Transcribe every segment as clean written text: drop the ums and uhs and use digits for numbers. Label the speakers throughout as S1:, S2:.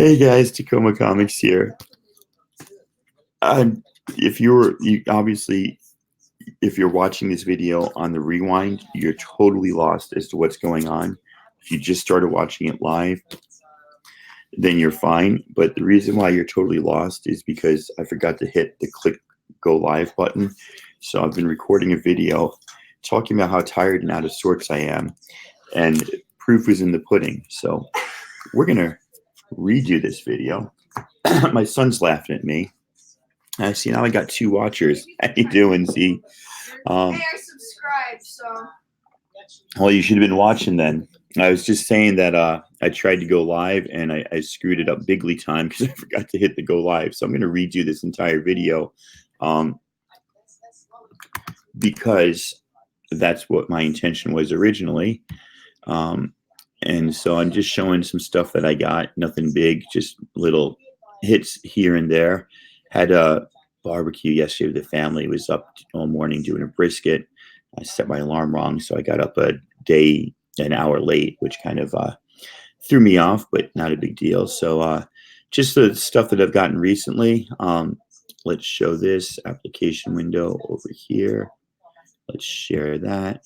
S1: Hey guys, Tacoma Comics here. If obviously, if you're watching this video on the rewind, you're totally lost as to what's going on. If you just started watching it live, then you're fine. But the reason why you're totally lost is because I forgot to hit the click go live button. So I've been recording a video talking about how tired and out of sorts I am, and proof is in the pudding. So we're gonna redo this video. My son's laughing at me. I see now I got two watchers. How you doing, Z?
S2: Hey, I subscribed, so.
S1: Well, you should have been watching then. I was just saying that I tried to go live and I screwed it up bigly time because I forgot to hit the go live. So I'm going to redo this entire video because that's what my intention was originally. And so I'm just showing some stuff that I got. Nothing big, just little hits here and there. Had a barbecue yesterday with the family. Was up all morning doing a brisket. I set my alarm wrong, so I got up an hour late, which kind of threw me off, but not a big deal. So just the stuff that I've gotten recently. Let's show this application window over here. Let's share that.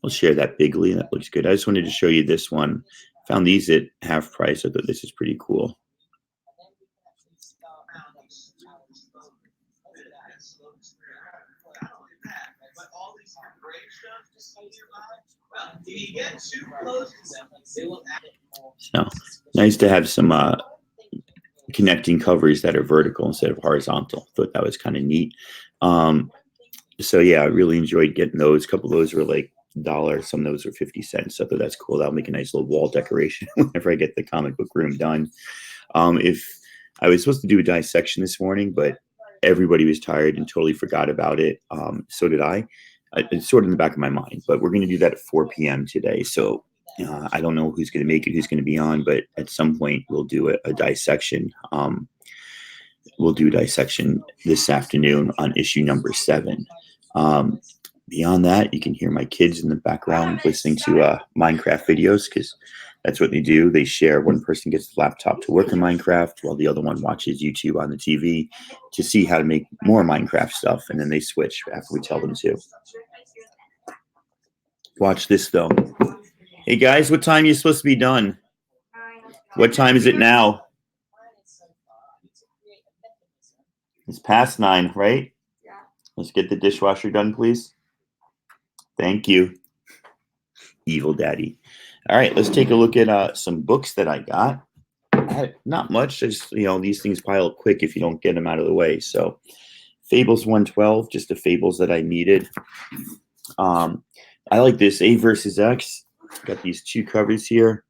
S1: I'll share that bigly. That looks good. I just wanted to show you this one. Found these at half price. I thought this is pretty cool. So nice to have some connecting covers that are vertical instead of horizontal. Thought that was kind of neat. So yeah, I really enjoyed getting those. A couple of those were like $1. Some of those were 50 cents. So I thought that's cool. That'll make a nice little wall decoration whenever I get the comic book room done. If I was supposed to do a dissection this morning, but everybody was tired and totally forgot about it. So did I. It's sort of in the back of my mind, but we're going to do that at 4 p.m. today. So I don't know who's going to make it, who's going to be on, but at some point we'll do a dissection. We'll do a dissection this afternoon on issue number 7. Beyond that, you can hear my kids in the background listening to Minecraft videos because that's what they do. They share. One person gets the laptop to work in Minecraft while the other one watches YouTube on the TV to see how to make more Minecraft stuff, and then they switch after we tell them to. Watch this, though. Hey, guys, what time are you supposed to be done? What time is it now? It's past 9, right?
S2: Yeah.
S1: Let's get the dishwasher done, please. Thank you. Evil daddy. All right, let's take a look at some books that I got. Not much. Just, these things pile up quick if you don't get them out of the way. So Fables 112, just the Fables that I needed. I like this A versus X. Got these 2 covers here.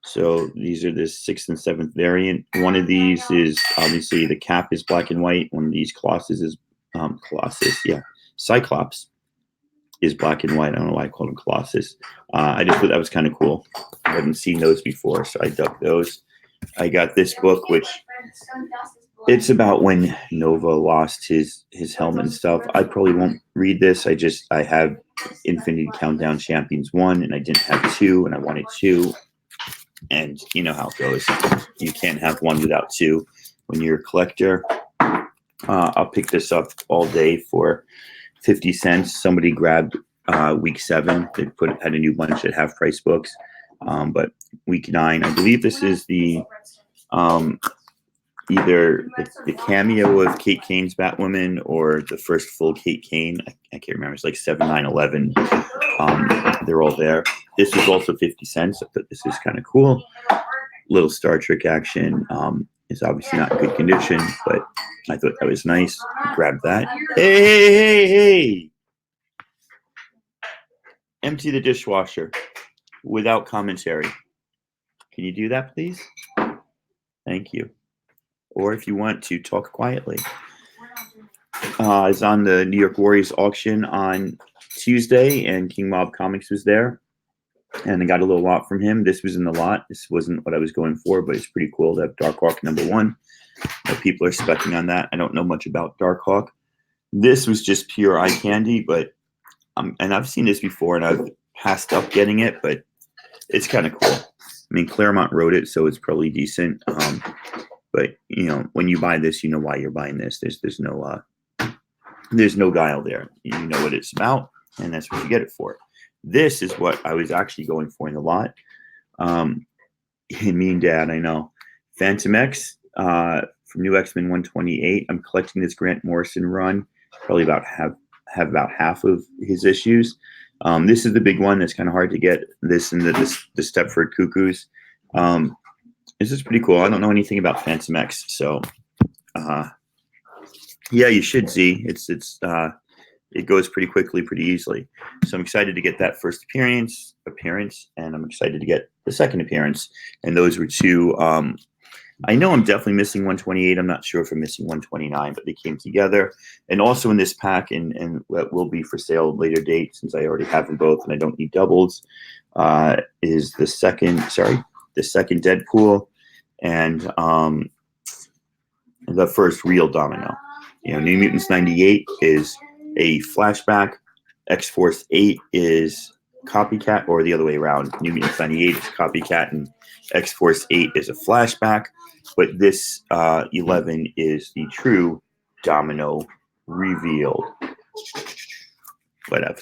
S1: So these are the 6th and 7th variant. One of these is obviously the cap is black and white. One of these Colossus is Cyclops is black and white. I don't know why I called him Colossus. I just thought that was kind of cool. I haven't seen those before, so I dug those. I got this book, which it's about when Nova lost his helmet and stuff. I probably won't read this. I have Infinity Countdown Champions 1, and I didn't have 2, and I wanted 2. And you know how it goes. You can't have 1 without 2 when you're a collector. I'll pick this up all day for 50 cents. Somebody grabbed week 7. They had a new bunch at half price books. But week 9, I believe this is the either the cameo of Kate Kane's Batwoman or the first full Kate Kane. I can't remember. It's like 7, 9, 11. They're all there. This is also 50 cents. I thought this is kind of cool. Little Star Trek action. It's obviously not in good condition, but I thought that was nice. Grab that. Hey! Empty the dishwasher without commentary. Can you do that, please? Thank you. Or if you want to, talk quietly. It's on the New York Warriors auction on Tuesday, and King Mob Comics was there. And I got a little lot from him. This was in the lot. This wasn't what I was going for, but it's pretty cool to have Darkhawk #1. People are specking on that. I don't know much about Darkhawk. This was just pure eye candy, but and I've seen this before, and I've passed up getting it, but it's kind of cool. mean, Claremont wrote it, so it's probably decent. But you know, when you buy this, you know why you're buying this. There's no guile there. You know what it's about, and that's what you get it for. This is what I was actually going for in the lot. Mean Dad, I know. Phantom X from New X-Men 128. I'm collecting this Grant Morrison run. Probably have about half of his issues. This is the big one that's kind of hard to get. This and the Stepford Cuckoos. This is pretty cool. I don't know anything about Phantom X, so yeah, you should see. It goes pretty quickly, pretty easily. So I'm excited to get that first appearance, and I'm excited to get the second appearance. And those were two. I know I'm definitely missing 128. I'm not sure if I'm missing 129, but they came together. And also in this pack, and what will be for sale at a later date, since I already have them both and I don't need doubles, is the second Deadpool and the first real Domino. You know, New Mutants 98 is a flashback. X-Force 8 is copycat, or the other way around. New Mutants 98 is copycat, and X-Force 8 is a flashback. But this 11 is the true Domino revealed. Whatever.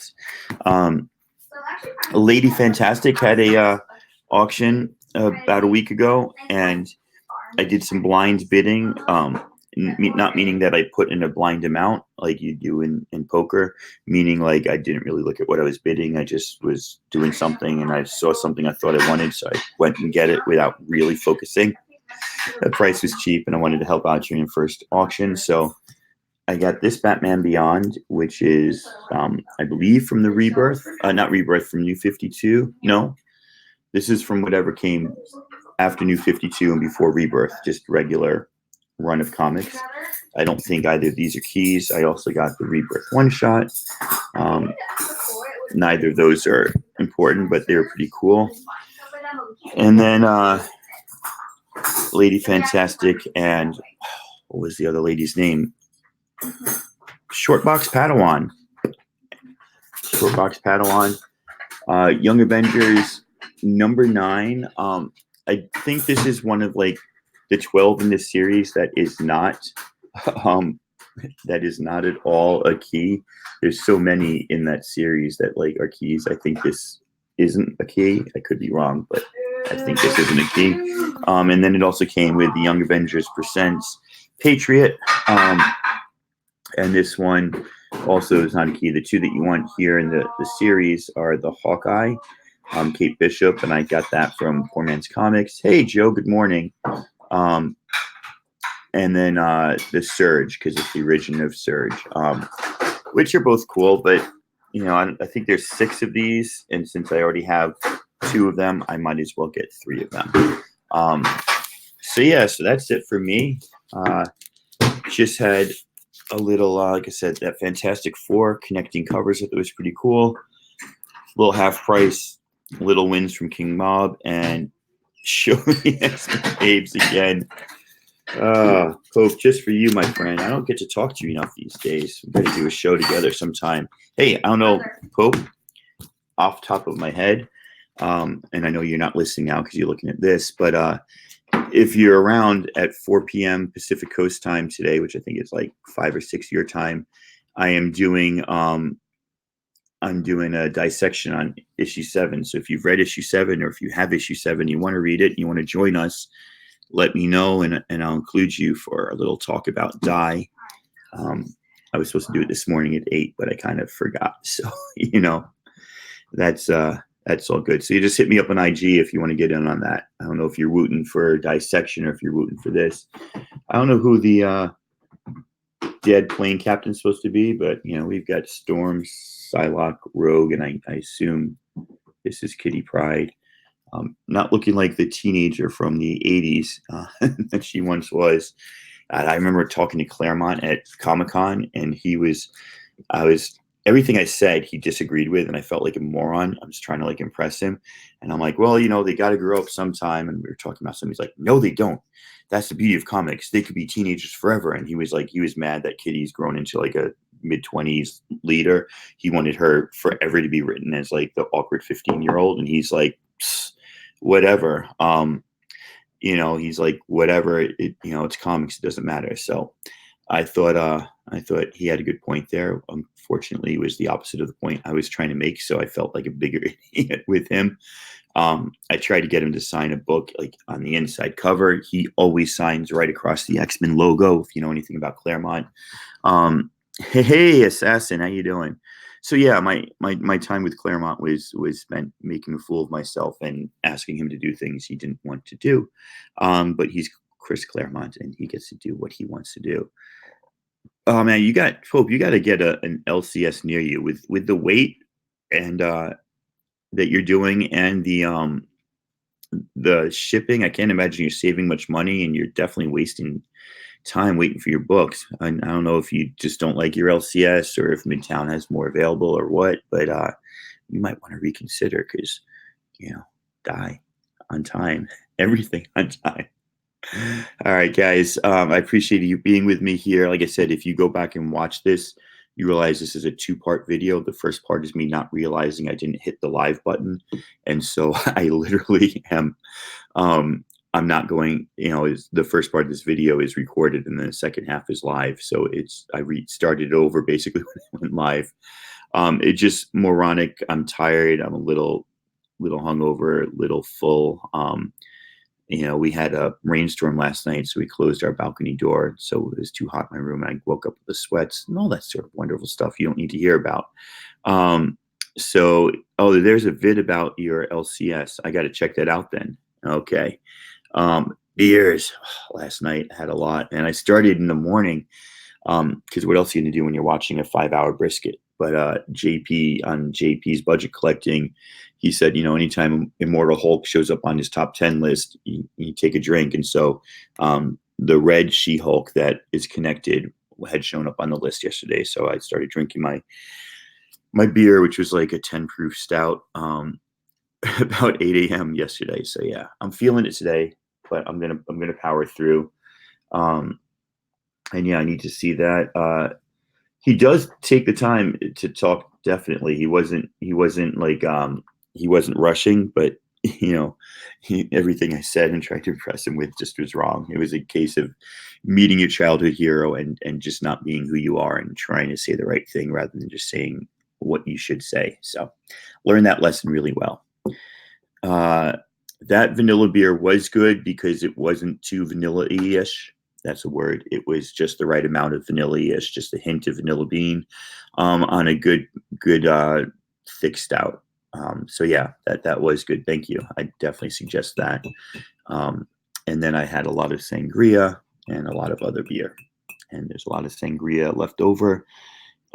S1: Lady Fantastic had a auction about a week ago, and I did some blind bidding. Not meaning that I put in a blind amount like you do in poker, meaning like I didn't really look at what I was bidding. I just was doing something and I saw something I thought I wanted, so I went and get it without really focusing. The price was cheap and I wanted to help out during the first auction, so I got this Batman Beyond, which is I believe from the Rebirth, not Rebirth, from New 52. No, this is from whatever came after New 52 and before Rebirth, just regular run of comics. I don't think either of these are keys. I also got the Rebirth one shot. Neither of those are important, but they're pretty cool. And then Lady Fantastic and what was the other lady's name? Shortbox Padawan. Young Avengers number 9. I think this is one of like the 12 in this series that is not at all a key. There's so many in that series that like are keys. I think this isn't a key. I could be wrong, but I think this isn't a key. And then it also came with the Young Avengers Presents Patriot. And this one also is not a key. The two that you want here in the series are the Hawkeye, Kate Bishop, and I got that from Poor Man's Comics. Hey, Joe, good morning. And then the Surge, because it's the origin of Surge, which are both cool. But, you know, I think there's 6 of these. And since I already have 2 of them, I might as well get 3 of them. So, yeah, so that's it for me. Just had a little, like I said, that Fantastic Four connecting covers. I thought it was pretty cool. Little half price, little wins from King Mob, and show me Babes again. Pope, just for you, my friend. I don't get to talk to you enough these days. We're going to do a show together sometime. Hey, I don't know, Pope, off top of my head, and I know you're not listening now because you're looking at this, but if you're around at 4 p.m. Pacific Coast time today, which I think is like 5 or 6 your time, I am doing I'm doing a dissection on issue 7. So if you've read issue 7, or if you have issue 7, you want to read it, and you want to join us, let me know, and I'll include you for a little talk about Die. I was supposed to do it this morning at 8, but I kind of forgot. So, you know, that's all good. So you just hit me up on IG if you want to get in on that. I don't know if you're rooting for dissection or if you're rooting for this. I don't know who the dead plane captain's supposed to be, but, you know, we've got Storm, Psylocke, Rogue, and I assume this is Kitty Pryde. Not looking like the teenager from the 80s that she once was. I remember talking to Claremont at Comic-Con, and everything I said, he disagreed with, and I felt like a moron. I was trying to like impress him. And I'm like, well, you know, they got to grow up sometime. And we were talking about something. He's like, no, they don't. That's the beauty of comics. They could be teenagers forever. And he was mad that Kitty's grown into like a mid-20s leader. He wanted her forever to be written as like the awkward 15-year-old. And he's like, whatever. He's like, whatever, it's comics, it doesn't matter. So I thought he had a good point there. Unfortunately, it was the opposite of the point I was trying to make. So I felt like a bigger idiot with him. I tried to get him to sign a book like on the inside cover. He always signs right across the X-Men logo. If you know anything about Claremont. Hey, Assassin, how you doing? So yeah, my time with Claremont was spent making a fool of myself and asking him to do things he didn't want to do. But he's Chris Claremont, and he gets to do what he wants to do. Oh man, you got to get an LCS near you with the weight and that you're doing and the shipping. I can't imagine you're saving much money, and you're definitely wasting time waiting for your books. I don't know if you just don't like your LCS or if Midtown has more available or what, but you might want to reconsider because die on time, everything on time. All right, guys. I appreciate you being with me here. Like I said, if you go back and watch this, you realize this is a two-part video. The first part is me not realizing I didn't hit the live button. And so I literally am, I'm not going, the first part of this video is recorded and then the second half is live. So I restarted it over basically when it went live. It's just moronic. I'm tired. I'm a little hungover, a little full. We had a rainstorm last night, so we closed our balcony door. So it was too hot in my room. And I woke up with the sweats and all that sort of wonderful stuff you don't need to hear about. There's a vid about your LCS. I got to check that out then. Okay. Beers. Last night I had a lot, and I started in the morning because what else are you going to do when you're watching a 5-hour brisket? But JP on JP's budget collecting, he said, anytime Immortal Hulk shows up on his top 10 list, you take a drink. And so the red She-Hulk that is connected had shown up on the list yesterday. So I started drinking my beer, which was like a 10 proof stout, about 8 a.m. yesterday. So yeah, I'm feeling it today, but I'm gonna power through. And yeah, I need to see that. He does take the time to talk. Definitely, he wasn't like he wasn't rushing, but everything I said and tried to impress him with just was wrong. It was a case of meeting your childhood hero and just not being who you are and trying to say the right thing rather than just saying what you should say. So, learn that lesson really well. That vanilla beer was good because it wasn't too vanilla-ish. That's a word. It was just the right amount of vanilla-ish, just a hint of vanilla bean on a good thick stout. So yeah, that was good. Thank you. I definitely suggest that. And then I had a lot of sangria and a lot of other beer. And there's a lot of sangria left over,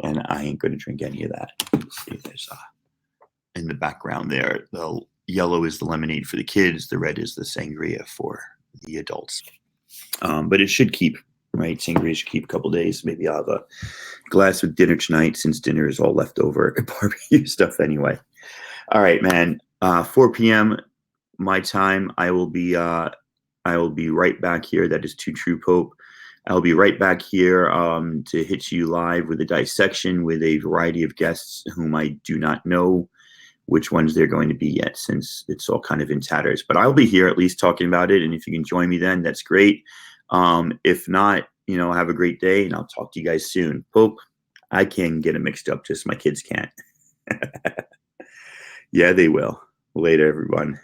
S1: and I ain't going to drink any of that. Let's see if there's in the background there, the yellow is the lemonade for the kids. The red is the sangria for the adults. But it should keep, right? Sangria should keep a couple days. Maybe I'll have a glass with dinner tonight since dinner is all left over barbecue stuff anyway. All right, man. 4 p.m. my time. I will be right back here. That is Two True Pope. I'll be right back here to hit you live with a dissection with a variety of guests whom I do not know which ones they're going to be yet, since it's all kind of in tatters. But I'll be here at least talking about it, and if you can join me then, that's great. If not, have a great day, and I'll talk to you guys soon. Pope, I can get it mixed up, just my kids can't. Yeah, they will. Later, everyone.